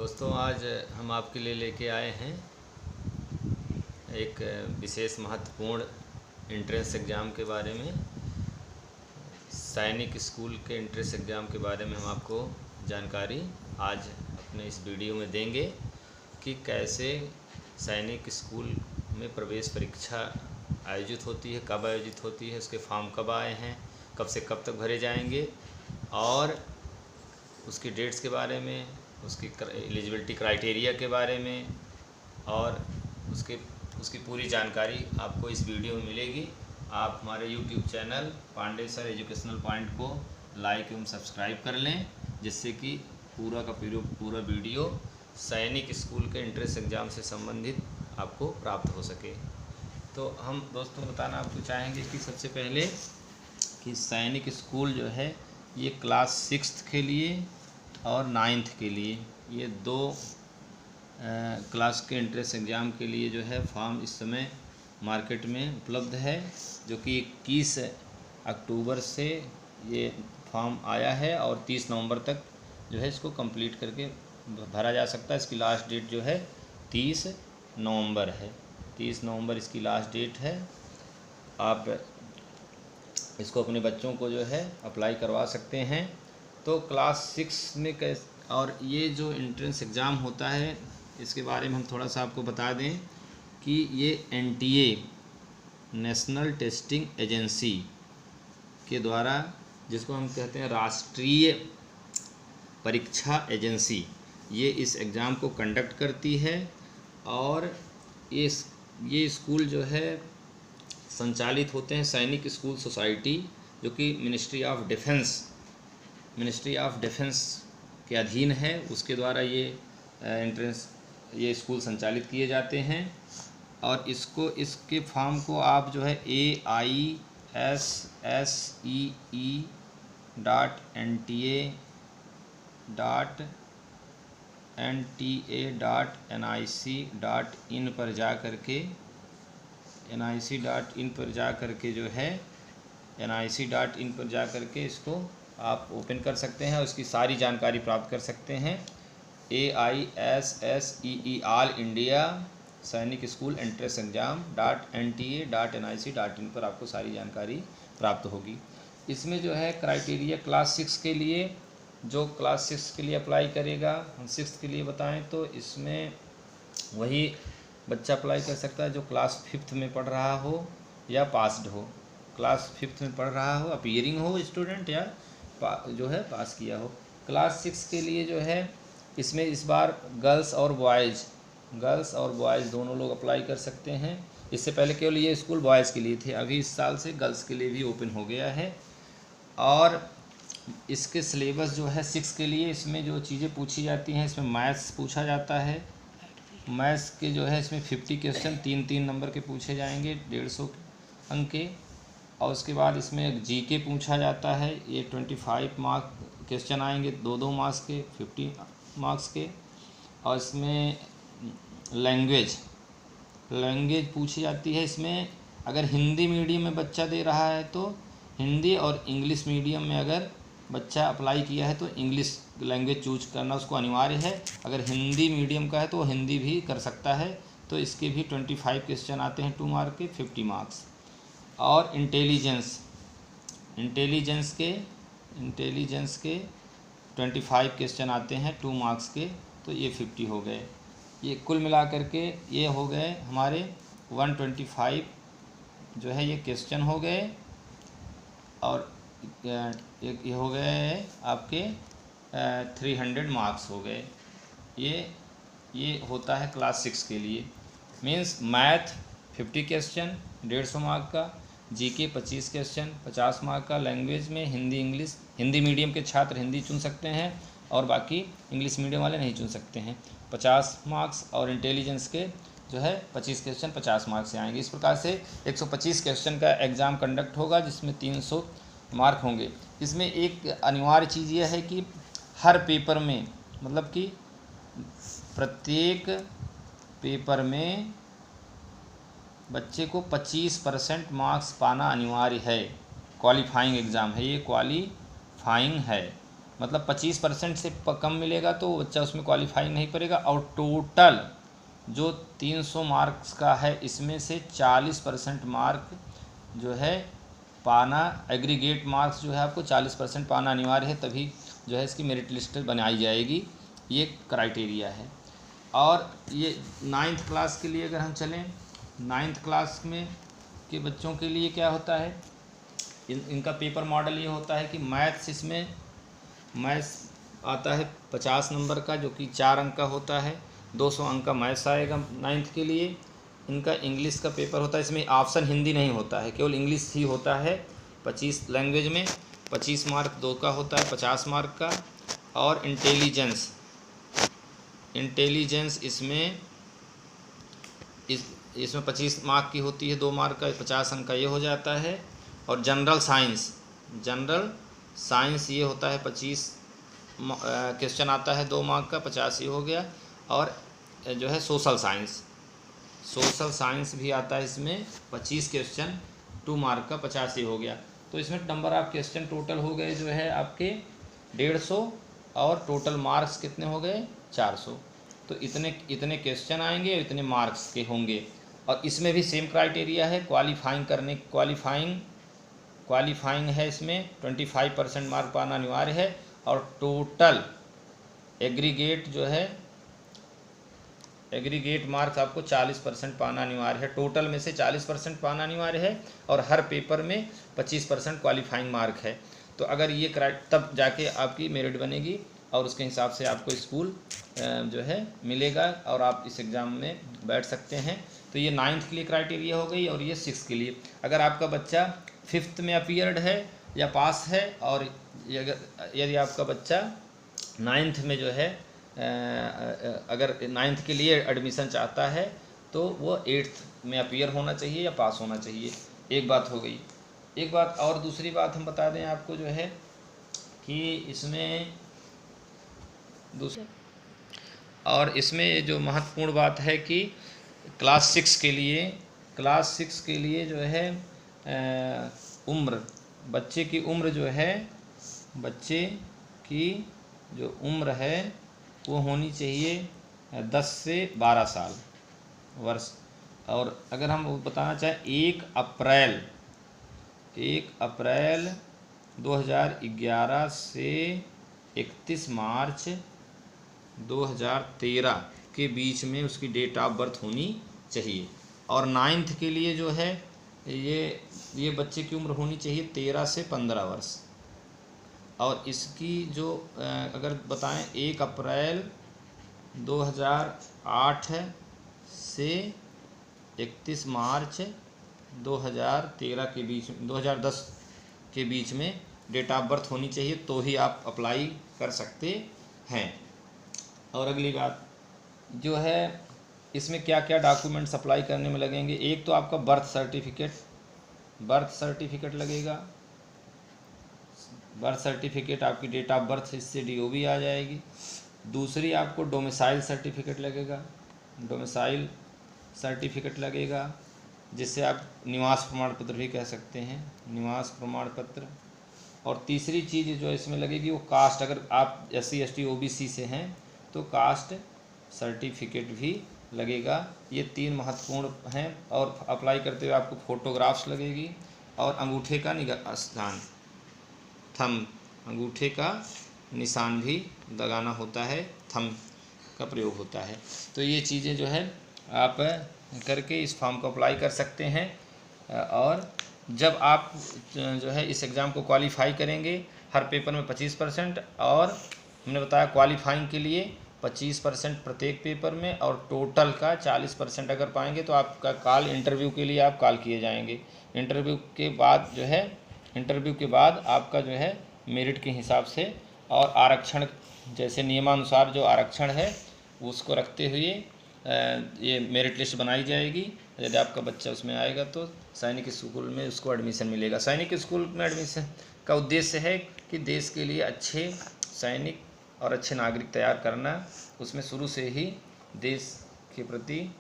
दोस्तों, आज हम आपके लिए लेके आए हैं एक विशेष महत्वपूर्ण एंट्रेंस एग्ज़ाम के बारे में। सैनिक स्कूल के एंट्रेंस एग्ज़ाम के बारे में हम आपको जानकारी आज अपने इस वीडियो में देंगे कि कैसे सैनिक स्कूल में प्रवेश परीक्षा आयोजित होती है, कब आयोजित होती है, उसके फॉर्म कब आए हैं, कब से कब तक भरे जाएंगे और उसकी डेट्स के बारे में, उसकी एलिजिबिलिटी क्राइटेरिया के बारे में और उसकी पूरी जानकारी आपको इस वीडियो में मिलेगी। आप हमारे YouTube channel Pandey sir educational point को लाइक एवं सब्सक्राइब कर लें, जिससे कि पूरा वीडियो सैनिक स्कूल के एंट्रेंस एग्ज़ाम से संबंधित आपको प्राप्त हो सके। तो हम दोस्तों बताना आपको चाहेंगे कि सबसे पहले कि सैनिक स्कूल जो है ये क्लास 6 के लिए और 9th के लिए, ये दो क्लास के एंट्रेंस एग्ज़ाम के लिए जो है फॉर्म इस समय मार्केट में उपलब्ध है, जो कि 21 अक्टूबर से ये फॉर्म आया है और 30 नवंबर तक जो है इसको कंप्लीट करके भरा जा सकता है। इसकी लास्ट डेट जो है 30 नवंबर है। 30 नवंबर इसकी लास्ट डेट है। आप इसको अपने बच्चों को जो है अप्लाई करवा सकते हैं। तो क्लास 6 में और ये जो एंट्रेंस एग्ज़ाम होता है इसके बारे में हम थोड़ा सा आपको बता दें कि ये NTA नेशनल टेस्टिंग एजेंसी के द्वारा, जिसको हम कहते हैं राष्ट्रीय परीक्षा एजेंसी, ये इस एग्ज़ाम को कंडक्ट करती है। और ये स्कूल जो है संचालित होते हैं सैनिक स्कूल सोसाइटी, जो कि मिनिस्ट्री ऑफ डिफेंस के अधीन है। उसके द्वारा ये स्कूल संचालित किए जाते हैं। और इसके फॉर्म को आप जो है AISSEE.NTA.nic.in पर जा करके इसको आप ओपन कर सकते हैं और इसकी सारी जानकारी प्राप्त कर सकते हैं। AISSEE ऑल इंडिया सैनिक स्कूल एंट्रेंस एग्ज़ाम.NTA.nic.in पर आपको सारी जानकारी प्राप्त होगी। इसमें जो है क्राइटेरिया क्लास 6 के लिए, जो क्लास 6 के लिए अप्लाई करेगा, हम 6 के लिए बताएं तो इसमें वही बच्चा अप्लाई कर सकता है जो क्लास 5th में पढ़ रहा हो या पास्ड हो। क्लास 5th में पढ़ रहा हो, अपीयरिंग हो स्टूडेंट, या जो है पास किया हो। क्लास 6 के लिए जो है इसमें इस बार गर्ल्स और बॉयज़ दोनों लोग अप्लाई कर सकते हैं। इससे पहले केवल ये स्कूल बॉयज़ के लिए थे, अभी इस साल से गर्ल्स के लिए भी ओपन हो गया है। और इसके सिलेबस जो है 6 के लिए, इसमें जो चीज़ें पूछी जाती हैं, इसमें मैथ्स पूछा जाता है। मैथ्स के जो है इसमें 50 क्वेश्चन 3-3 नंबर के पूछे जाएंगे, 150 अंक के। और उसके बाद इसमें GK पूछा जाता है, ये 25 मार्क क्वेश्चन आएंगे, 2-2 मार्क्स के, 50 मार्क्स के। और इसमें लैंग्वेज पूछी जाती है। इसमें अगर हिंदी मीडियम में बच्चा दे रहा है तो हिंदी, और इंग्लिश मीडियम में अगर बच्चा अप्लाई किया है तो इंग्लिश लैंग्वेज चूज करना उसको अनिवार्य है। अगर हिंदी मीडियम का है तो हिंदी भी कर सकता है। तो इसके भी 25 क्वेश्चन आते हैं 2 मार्क के, 50 मार्क्स। और इंटेलिजेंस के 25 क्वेश्चन आते हैं 2 मार्क्स के, तो ये 50 हो गए। ये कुल मिला करके ये हो गए हमारे 125 जो है ये क्वेश्चन हो गए। और ये हो गए आपके 300 मार्क्स हो गए। ये होता है क्लास 6 के लिए। मीन्स मैथ 50 क्वेश्चन 150 मार्क का, GK 25 क्वेश्चन 50 मार्क का, लैंग्वेज में हिंदी मीडियम के छात्र हिंदी चुन सकते हैं और बाकी इंग्लिश मीडियम वाले नहीं चुन सकते हैं, 50 मार्क्स। और इंटेलिजेंस के जो है 25 क्वेश्चन 50 मार्क्स से आएंगे। इस प्रकार से 125 क्वेश्चन का एग्ज़ाम कंडक्ट होगा, जिसमें 300 मार्क होंगे। इसमें एक अनिवार्य चीज़ यह है कि हर पेपर में, मतलब कि प्रत्येक पेपर में बच्चे को 25% मार्क्स पाना अनिवार्य है। क्वालिफाइंग एग्ज़ाम है, ये क्वालिफाइंग है। मतलब 25% से कम मिलेगा तो वो बच्चा उसमें क्वालिफाई नहीं करेगा। और टोटल जो 300 मार्क्स का है इसमें से 40% मार्क जो है पाना, एग्रीगेट मार्क्स जो है आपको 40% पाना अनिवार्य है, तभी जो है इसकी मेरिट लिस्ट बनाई जाएगी। ये क्राइटेरिया है। और ये 9th क्लास के लिए अगर हम चलें, 9th क्लास में के बच्चों के लिए क्या होता है, इनका पेपर मॉडल ये होता है कि मैथ्स, इसमें मैथ्स आता है 50 नंबर का जो कि 4 अंक का होता है, 200 अंक का मैथ्स आएगा 9th के लिए। इनका इंग्लिश का पेपर होता है, इसमें ऑप्शन हिंदी नहीं होता है, केवल इंग्लिश ही होता है 25 लैंग्वेज में। 25 मार्क 2 का होता है, 50 मार्क का। और इंटेलिजेंस इसमें 25 मार्क की होती है, 2 मार्क का, 50 अंक का ये हो जाता है। और जनरल साइंस ये होता है 25 क्वेश्चन आता है, 2 मार्क का, 50 ही हो गया। और जो है सोशल साइंस भी आता है, इसमें 25 क्वेश्चन, 2 मार्क का, 50 ही हो गया। तो इसमें नंबर ऑफ क्वेश्चन टोटल हो गए जो है आपके 150, और टोटल मार्क्स कितने हो गए 400। तो इतने क्वेश्चन आएंगे और इतने मार्क्स के होंगे। और इसमें भी सेम क्राइटेरिया है, क्वालिफाइंग है, इसमें 25% मार्क पाना अनिवार्य है। और टोटल एग्रीगेट मार्क्स आपको 40% पाना अनिवार्य है। टोटल में से 40% पाना अनिवार्य है, और हर पेपर में 25% क्वालिफाइंग मार्क है। तो अगर ये तब जाके आपकी मेरिट बनेगी, और उसके हिसाब से आपको स्कूल जो है मिलेगा, और आप इस एग्ज़ाम में बैठ सकते हैं। तो ये 9th के लिए क्राइटेरिया हो गई। और ये 6th के लिए, अगर आपका बच्चा 5th में अपीयर्ड है या पास है, और यदि आपका बच्चा 9th में जो है अगर 9th के लिए एडमिशन चाहता है, तो वो 8th में अपीयर होना चाहिए या पास होना चाहिए। एक बात हो गई। एक बात और, दूसरी बात हम बता दें आपको जो है कि इसमें इसमें जो महत्वपूर्ण बात है कि क्लास 6 के लिए जो है उम्र, बच्चे की उम्र है वो होनी चाहिए 10 से 12 साल वर्ष। और अगर हम बताना चाहें 1 अप्रैल 2011 से 31 मार्च 2013 के बीच में उसकी डेट ऑफ बर्थ होनी चाहिए। और 9th के लिए जो है ये बच्चे की उम्र होनी चाहिए 13 से 15 वर्ष। और इसकी जो अगर बताएं 1 अप्रैल 2008 से 31 मार्च 2013 के बीच, 2010 के बीच में डेट ऑफ बर्थ होनी चाहिए, तो ही आप अप्लाई कर सकते हैं। और अगली बात जो है, इसमें क्या क्या डॉक्यूमेंट्स अप्लाई करने में लगेंगे। एक तो आपका बर्थ सर्टिफिकेट लगेगा। बर्थ सर्टिफिकेट, आपकी डेट ऑफ बर्थ इससे DOB आ जाएगी। दूसरी आपको डोमिसाइल सर्टिफिकेट लगेगा, जिससे आप निवास प्रमाण पत्र भी कह सकते हैं, निवास प्रमाण पत्र। और तीसरी चीज़ जो इसमें लगेगी वो कास्ट, अगर आप SC ST OBC से हैं तो कास्ट सर्टिफिकेट भी लगेगा। ये 3 महत्वपूर्ण हैं। और अप्लाई करते हुए आपको फ़ोटोग्राफ्स लगेगी, और अंगूठे का थंब, अंगूठे का निशान भी लगाना होता है, थंब का प्रयोग होता है। तो ये चीज़ें जो है आप करके इस फॉर्म को अप्लाई कर सकते हैं। और जब आप जो है इस एग्ज़ाम को क्वालिफाई करेंगे, हर पेपर में 25%, और हमने बताया क्वालिफाइंग के लिए 25% प्रत्येक पेपर में, और टोटल का 40% अगर पाएंगे तो आपका कॉल इंटरव्यू के लिए आप कॉल किए जाएंगे। इंटरव्यू के बाद आपका जो है मेरिट के हिसाब से और आरक्षण, जैसे नियमानुसार जो आरक्षण है उसको रखते हुए ये मेरिट लिस्ट बनाई जाएगी। यदि आपका बच्चा उसमें आएगा तो सैनिक स्कूल में उसको एडमिशन मिलेगा। सैनिक स्कूल में एडमिशन का उद्देश्य है कि देश के लिए अच्छे सैनिक और अच्छे नागरिक तैयार करना। उसमें शुरू से ही देश के प्रति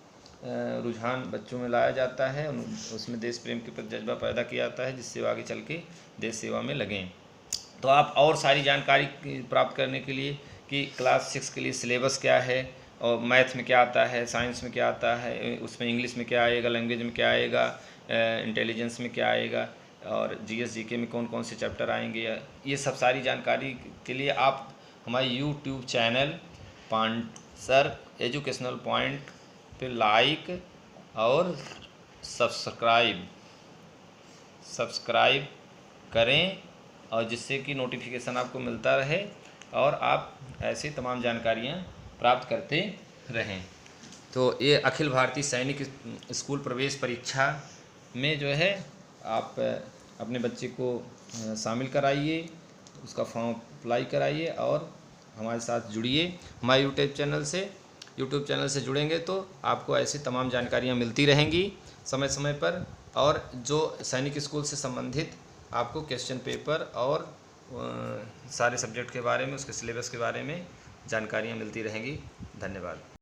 रुझान बच्चों में लाया जाता है, उसमें देश प्रेम के प्रति जज्बा पैदा किया जाता है, जिससे वो आगे चल के देश सेवा में लगें। तो आप और सारी जानकारी प्राप्त करने के लिए कि क्लास 6 के लिए सिलेबस क्या है और मैथ में क्या आता है, साइंस में क्या आता है, उसमें इंग्लिश में क्या आएगा, लैंग्वेज में क्या आएगा, इंटेलिजेंस में क्या आएगा और जीएस जीके में कौन कौन से चैप्टर आएंगे, ये सब सारी जानकारी के लिए आप हमारे यूट्यूब चैनल पांसर एजुकेशनल पॉइंट पे लाइक और सब्सक्राइब करें और जिससे कि नोटिफिकेशन आपको मिलता रहे और आप ऐसी तमाम जानकारियाँ प्राप्त करते रहें। तो ये अखिल भारतीय सैनिक स्कूल प्रवेश परीक्षा में जो है आप अपने बच्चे को शामिल कराइए, उसका फॉर्म अप्लाई कराइए और हमारे साथ जुड़िए। हमारे यूट्यूब चैनल से जुड़ेंगे तो आपको ऐसी तमाम जानकारियाँ मिलती रहेंगी समय समय पर, और जो सैनिक स्कूल से संबंधित आपको क्वेश्चन पेपर और सारे सब्जेक्ट के बारे में, उसके सिलेबस के बारे में जानकारियाँ मिलती रहेंगी। धन्यवाद।